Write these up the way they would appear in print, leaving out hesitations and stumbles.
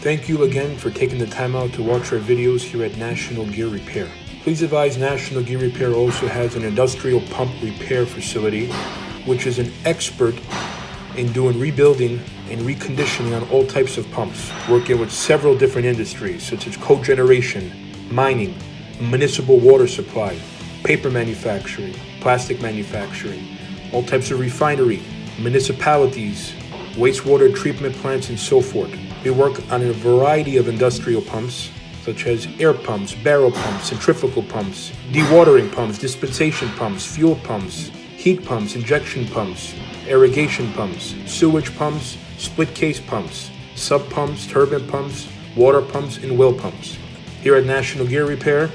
Thank you again for taking the time out to watch our videos here at National Gear Repair. Please advise National Gear Repair also has an industrial pump repair facility, which is an expert in doing rebuilding and reconditioning on all types of pumps, working with several different industries such as cogeneration, mining, municipal water supply, paper manufacturing, plastic manufacturing, all types of refinery, municipalities, wastewater treatment plants, and so forth. We work on a variety of industrial pumps, such as air pumps, barrel pumps, centrifugal pumps, dewatering pumps, dispensation pumps, fuel pumps, heat pumps, injection pumps, irrigation pumps, sewage pumps, split case pumps, sub pumps, turbine pumps, water pumps, and well pumps. Here at National Gear Repair,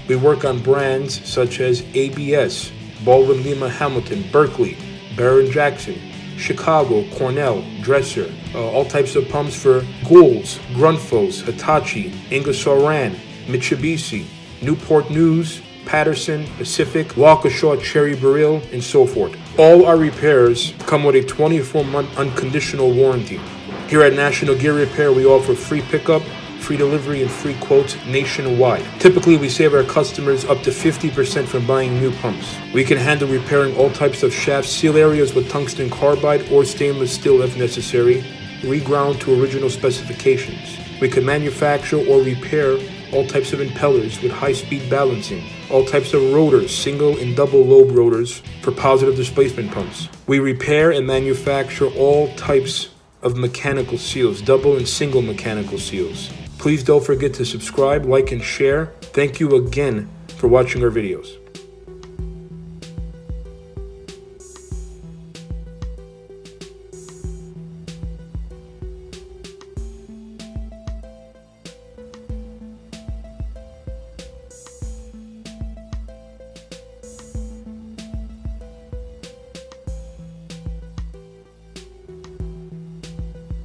we work on brands such as ABS, Baldwin Lima Hamilton, Berkeley, Barron Jackson, Chicago, Cornell, Dresser, all types of pumps for Goulds, Grundfos, Hitachi, Ingersoll Rand, Mitsubishi, Newport News, Patterson, Pacific, Waukesha, Cherry Burrell, and so forth. All our repairs come with a 24-month unconditional warranty. Here at National Gear Repair, we offer free pickup, free delivery, and free quotes nationwide. Typically, we save our customers up to 50% from buying new pumps. We can handle repairing all types of shaft seal areas with tungsten carbide or stainless steel if necessary, reground to original specifications. We can manufacture or repair all types of impellers with high-speed balancing, all types of rotors, single and double lobe rotors for positive displacement pumps. We repair and manufacture all types of mechanical seals, double and single mechanical seals. Please don't forget to subscribe, like, and share. Thank you again for watching our videos.